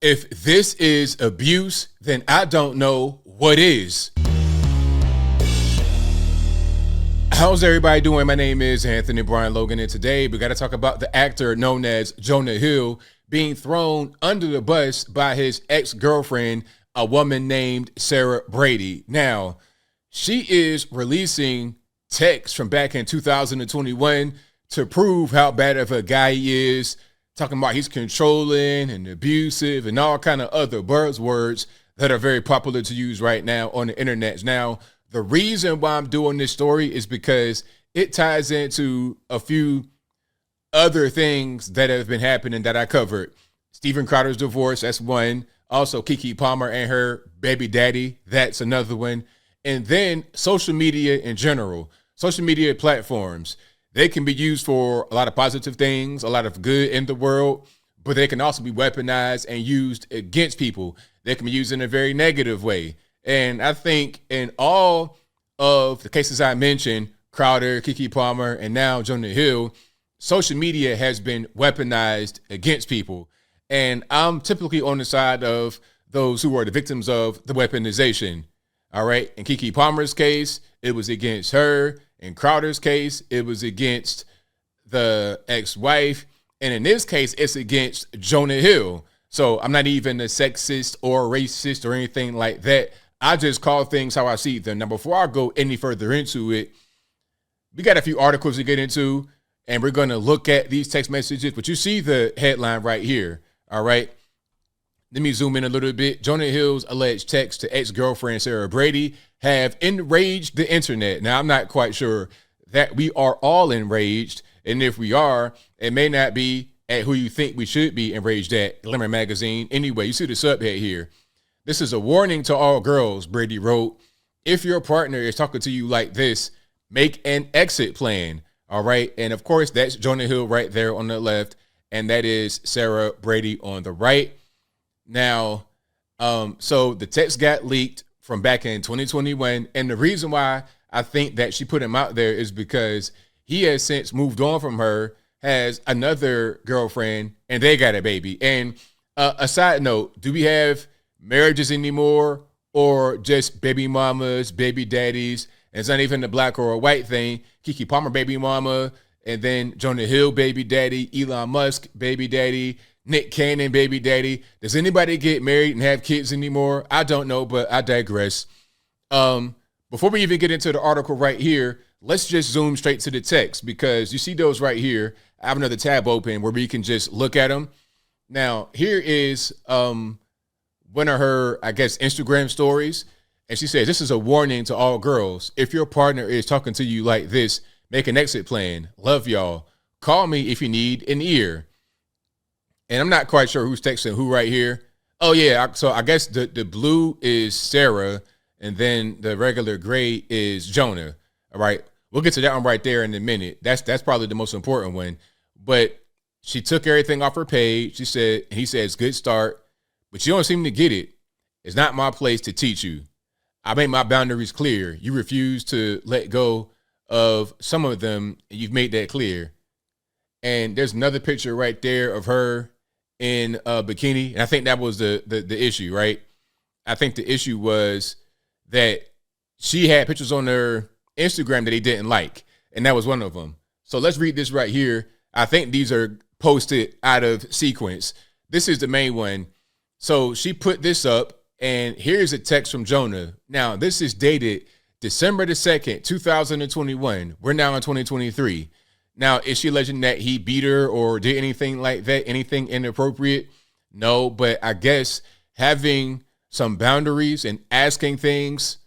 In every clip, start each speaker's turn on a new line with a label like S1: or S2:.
S1: If this is abuse, then I don't know what is. How's everybody doing? My name is Anthony Brian Logan, and today we got to talk about the actor known as Jonah Hill being thrown under the bus by his ex-girlfriend, a woman named Sarah Brady. Now, she is releasing texts from back in 2021 to prove how bad of a guy he is, talking about he's controlling and abusive and all kind of other buzzwords that are very popular to use right now on the internet. Now, the reason why I'm doing this story is because it ties into a few other things that have been happening that I covered. Steven Crowder's divorce, that's one. Also, Keke Palmer and her baby daddy, that's another one. And then social media in general, social media platforms. They can be used for a lot of positive things, a lot of good in the world, but they can also be weaponized and used against people. They can be used in a very negative way. And I think in all of the cases I mentioned, Crowder, Keke Palmer, and now Jonah Hill, social media has been weaponized against people. And I'm typically on the side of those who are the victims of the weaponization. All right. In Keke Palmer's case, it was against her. In Crowder's case, it was against the ex-wife. And in this case, it's against Jonah Hill. So I'm not even a sexist or racist or anything like that. I just call things how I see them. Now, before I go any further into it, we got a few articles to get into, and we're going to look at these text messages. But you see the headline right here. All right. Let me zoom in a little bit. Jonah Hill's alleged text to ex-girlfriend Sarah Brady have enraged the internet. Now, I'm not quite sure that we are all enraged. And if we are, it may not be at who you think we should be enraged at, Glamour Magazine. Anyway, you see the subhead here. This is a warning to all girls, Brady wrote. If your partner is talking to you like this, make an exit plan. All right. And of course, that's Jonah Hill right there on the left. And that is Sarah Brady on the right. Now, so the text got leaked from back in 2021. And the reason why I think that she put him out there is because he has since moved on from her, has another girlfriend, and they got a baby. And a side note, do we have marriages anymore or just baby mamas, baby daddies? And it's not even a black or a white thing. Keke Palmer, baby mama, and then Jonah Hill, baby daddy, Elon Musk, baby daddy, Nick Cannon, baby daddy. Does anybody get married and have kids anymore? I don't know, but I digress. Before we even get into the article right here, let's just zoom straight to the text because you see those right here. I have another tab open where we can just look at them. Now, here is one of her, I guess, Instagram stories. And she says, this is a warning to all girls. If your partner is talking to you like this, make an exit plan. Love y'all. Call me if you need an ear. And I'm not quite sure who's texting who right here. Oh, yeah. So I guess the blue is Sarah, and then the regular gray is Jonah. All right. We'll get to that one right there in a minute. That's probably the most important one. But she took everything off her page. He says, good start, but you don't seem to get it. It's not my place to teach you. I made my boundaries clear. You refuse to let go of some of them. And you've made that clear. And there's another picture right there of her in a bikini. And I think that was the issue, right? I think the issue was that she had pictures on her Instagram that he didn't like. And that was one of them. So let's read this right here. I think these are posted out of sequence. This is the main one. So she put this up, and here's a text from Jonah. Now, this is dated December the 2nd, 2021. We're now in 2023. Now, is she alleging that he beat her or did anything like that, anything inappropriate? No, but I guess having some boundaries and asking things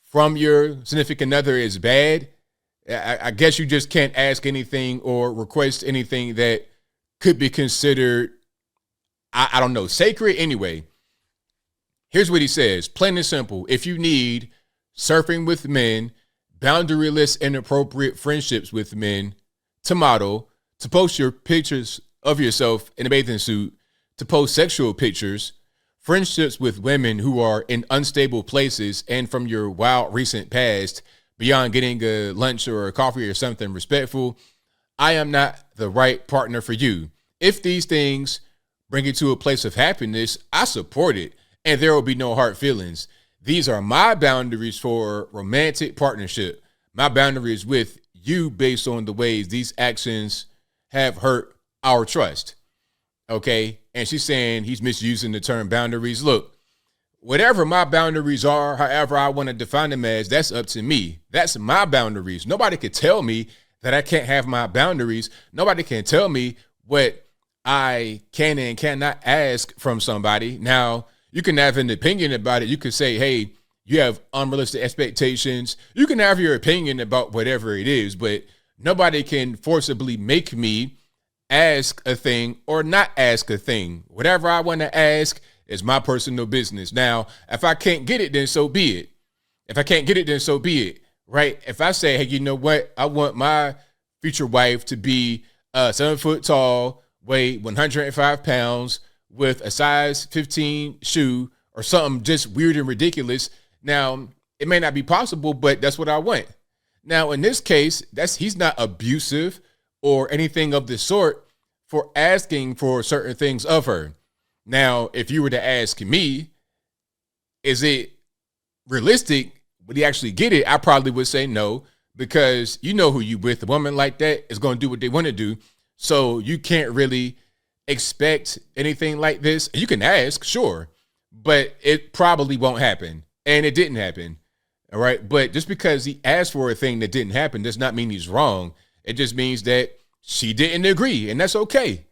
S1: from your significant other is bad. I guess you just can't ask anything or request anything that could be considered, I don't know, sacred anyway. Here's what he says, plain and simple. If you need surfing with men, boundaryless, inappropriate friendships with men, to model, to post your pictures of yourself in a bathing suit, to post sexual pictures, friendships with women who are in unstable places, and from your wild recent past, beyond getting a lunch or a coffee or something respectful, I am not the right partner for you. If these things bring you to a place of happiness, I support it. And there will be no hard feelings. These are my boundaries for romantic partnership. My boundaries with you based on the ways these actions have hurt our trust. Okay. And she's saying he's misusing the term boundaries. Look, whatever my boundaries are, however I want to define them as, that's up to me. That's my boundaries. Nobody can tell me that I can't have my boundaries. Nobody can tell me what I can and cannot ask from somebody. Now, you can have an opinion about it. You could say, hey, you have unrealistic expectations. You can have your opinion about whatever it is, but nobody can forcibly make me ask a thing or not ask a thing. Whatever I want to ask is my personal business. Now, if I can't get it, then so be it. If I can't get it, then so be it, right? If I say, hey, you know what? I want my future wife to be 7 foot tall, weigh 105 pounds, with a size 15 shoe or something just weird and ridiculous. Now, it may not be possible, but that's what I want. Now, in this case, he's not abusive or anything of the sort for asking for certain things of her. Now, if you were to ask me, is it realistic? Would he actually get it? I probably would say no, because you know who you with. A woman like that is going to do what they want to do. So you can't really expect anything like this. You can ask, sure, but it probably won't happen. And it didn't happen. All right. But just because he asked for a thing that didn't happen does not mean he's wrong. It just means that she didn't agree, and that's okay.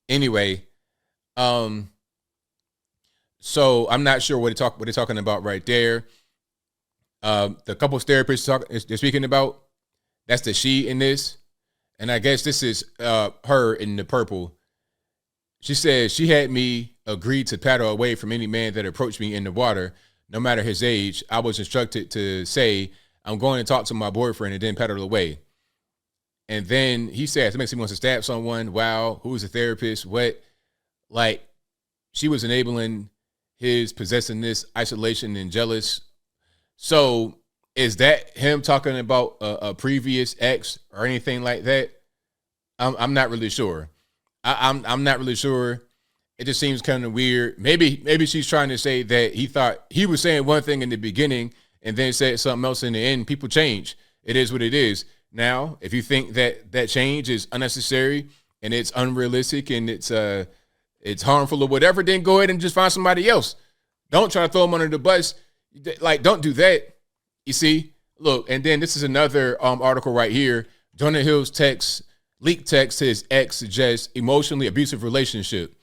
S1: Anyway, so I'm not sure what they're talking about right there. The couples therapists they're speaking about, that's the she in this. And I guess this is her in the purple. She says she had me agree to paddle away from any man that approached me in the water, no matter his age. I was instructed to say, I'm going to talk to my boyfriend, and then paddle away. And then he says, it makes him want to stab someone. Wow. Who is a therapist? What? Like, she was enabling his possessiveness, isolation, and jealous. So is that him talking about a previous ex or anything like that? I'm not really sure. I'm not really sure. It just seems kind of weird. Maybe she's trying to say that he thought he was saying one thing in the beginning and then said something else in the end. People change. It is what it is. Now, if you think that change is unnecessary and it's unrealistic and it's harmful or whatever, then go ahead and just find somebody else. Don't try to throw them under the bus. Like, don't do that. You see? Look, and then this is another article right here. Jonah Hill's leaked text to his ex suggests emotionally abusive relationship.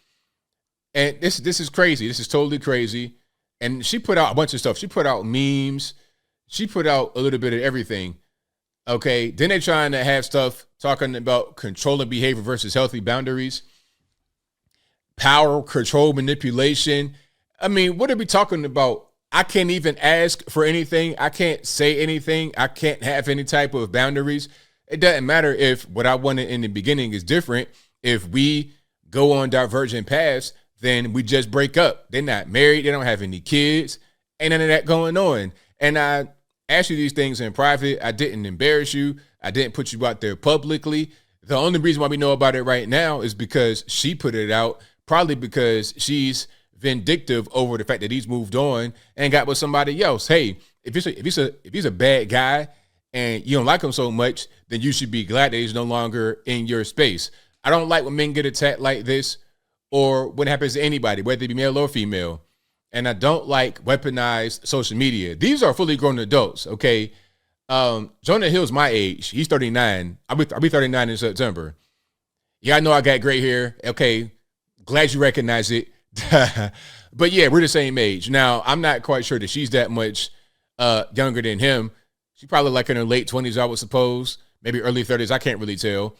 S1: And this is crazy. This is totally crazy. And she put out a bunch of stuff. She put out memes. She put out a little bit of everything. Okay. Then they're trying to have stuff talking about controlling behavior versus healthy boundaries. Power, control, manipulation. I mean, what are we talking about? I can't even ask for anything. I can't say anything. I can't have any type of boundaries. It doesn't matter if what I wanted in the beginning is different. If we go on divergent paths, then we just break up. They're not married. They don't have any kids. Ain't none of that going on. And I asked you these things in private. I didn't embarrass you. I didn't put you out there publicly. The only reason why we know about it right now is because she put it out, probably because she's vindictive over the fact that he's moved on and got with somebody else. Hey, if he's a bad guy and you don't like him so much, then you should be glad that he's no longer in your space. I don't like when men get attacked like this, or when it happens to anybody, whether it be male or female. And I don't like weaponized social media. These are fully grown adults, okay? Jonah Hill's my age. He's 39. I'll be 39 in September. Yeah, I know I got gray hair. Okay, glad you recognize it. But yeah, we're the same age. Now, I'm not quite sure that she's that much younger than him. She's probably like in her late 20s, I would suppose. Maybe early 30s. I can't really tell.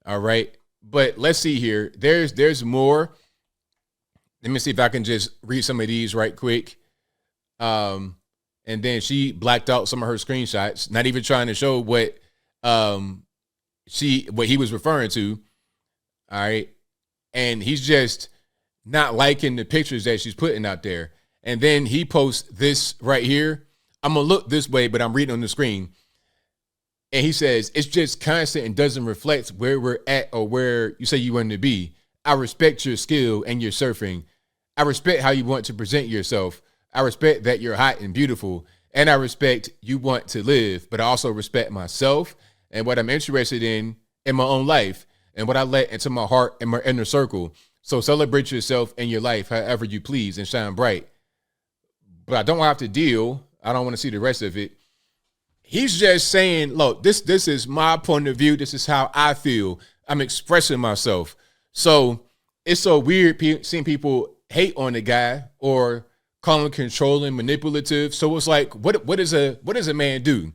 S1: All right. But let's see here. There's more. Let me see if I can just read some of these right quick. And then she blacked out some of her screenshots, not even trying to show what he was referring to. All right. And he's just not liking the pictures that she's putting out there. And then he posts this right here. I'm going to look this way, but I'm reading on the screen. And he says, it's just constant and doesn't reflect where we're at or where you say you want to be. I respect your skill and your surfing. I respect how you want to present yourself. I respect that you're hot and beautiful. And I respect you want to live, but I also respect myself and what I'm interested in my own life and what I let into my heart and my inner circle. So celebrate yourself and your life however you please and shine bright. But I don't have to deal. I don't want to see the rest of it. He's just saying, look, this is my point of view. This is how I feel. I'm expressing myself. So it's so weird seeing people hate on the guy or call him controlling, manipulative. So it's like, what does a man do?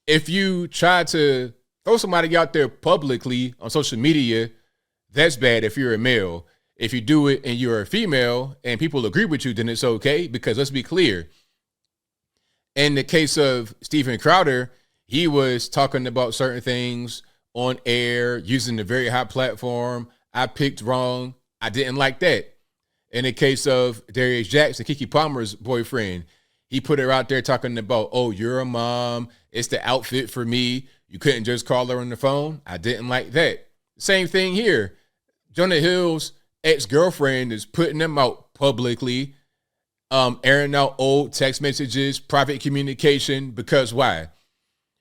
S1: If you try to throw somebody out there publicly on social media, that's bad if you're a male. If you do it and you're a female and people agree with you, then it's okay. Because let's be clear. In the case of Steven Crowder, he was talking about certain things on air, using a very high platform. I picked wrong. I didn't like that. In the case of Darius Jackson, Keke Palmer's boyfriend, he put her out there talking about, oh, you're a mom. It's the outfit for me. You couldn't just call her on the phone. I didn't like that. Same thing here. Jonah Hill's ex-girlfriend is putting them out publicly, airing out old text messages, private communication, because why?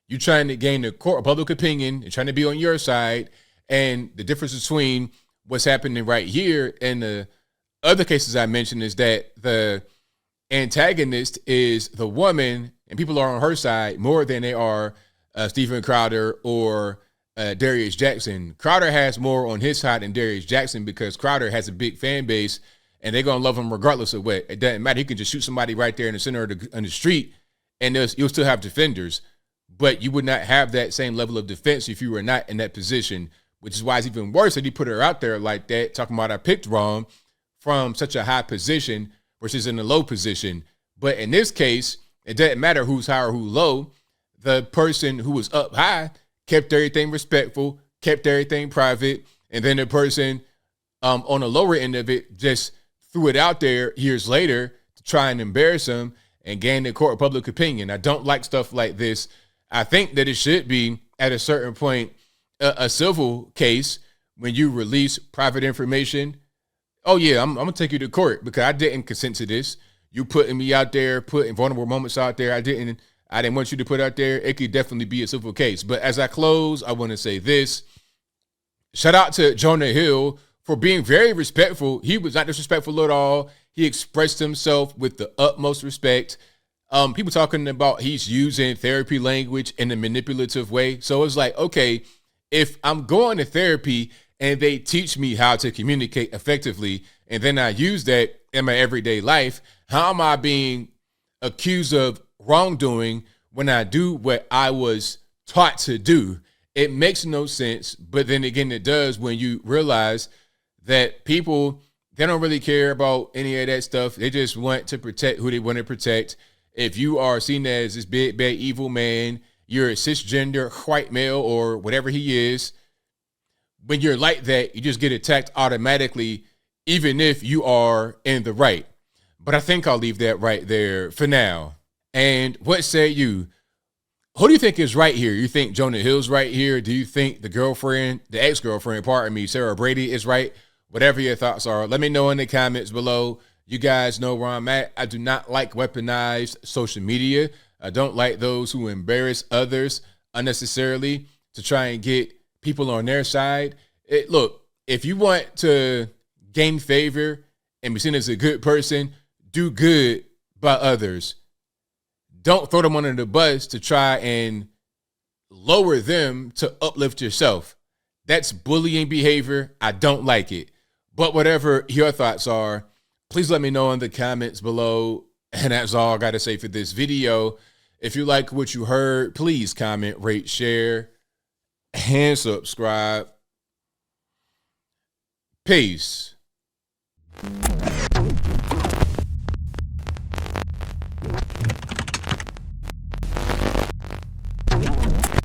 S1: You're trying to gain the court of public opinion and trying to be on your side. And the difference between what's happening right here and the other cases I mentioned is that the antagonist is the woman and people are on her side more than they are Steven Crowder or Darius Jackson. Crowder has more on his side than Darius Jackson because Crowder has a big fan base and they're going to love him regardless of what. It doesn't matter. He can just shoot somebody right there in the center of the street and you'll still have defenders. But you would not have that same level of defense if you were not in that position, which is why it's even worse that he put her out there like that, talking about I picked wrong from such a high position versus in a low position. But in this case, it doesn't matter who's high or who's low. The person who was up high kept everything respectful, kept everything private, and then the person on the lower end of it just threw it out there years later to try and embarrass him and gain the court of public opinion. I don't like stuff like this. I think that it should be, at a certain point, a civil case when you release private information. Oh, yeah, I'm going to take you to court because I didn't consent to this. You putting me out there, putting vulnerable moments out there I didn't want you to put out there. It could definitely be a civil case. But as I close, I want to say this. Shout out to Jonah Hill for being very respectful. He was not disrespectful at all. He expressed himself with the utmost respect. People talking about he's using therapy language in a manipulative way. So it's like, okay, if I'm going to therapy and they teach me how to communicate effectively, and then I use that in my everyday life, how am I being accused of wrongdoing when I do what I was taught to do? It makes no sense. But then again, it does when you realize that people, they don't really care about any of that stuff. They just want to protect who they want to protect. If you are seen as this big, bad, evil man, you're a cisgender white male or whatever he is, when you're like that, you just get attacked automatically, even if you are in the right. But I think I'll leave that right there for now. And what say you? Who do you think is right here? You think Jonah Hill's right here? Do you think the ex-girlfriend, Sarah Brady is right? Whatever your thoughts are, let me know in the comments below. You guys know where I'm at. I do not like weaponized social media. I don't like those who embarrass others unnecessarily to try and get people on their side. Look, if you want to gain favor and be seen as a good person, do good by others. Don't throw them under the bus to try and lower them to uplift yourself. That's bullying behavior. I don't like it. But whatever your thoughts are, please let me know in the comments below. And that's all I got to say for this video. If you like what you heard, please comment, rate, share, and subscribe. Peace.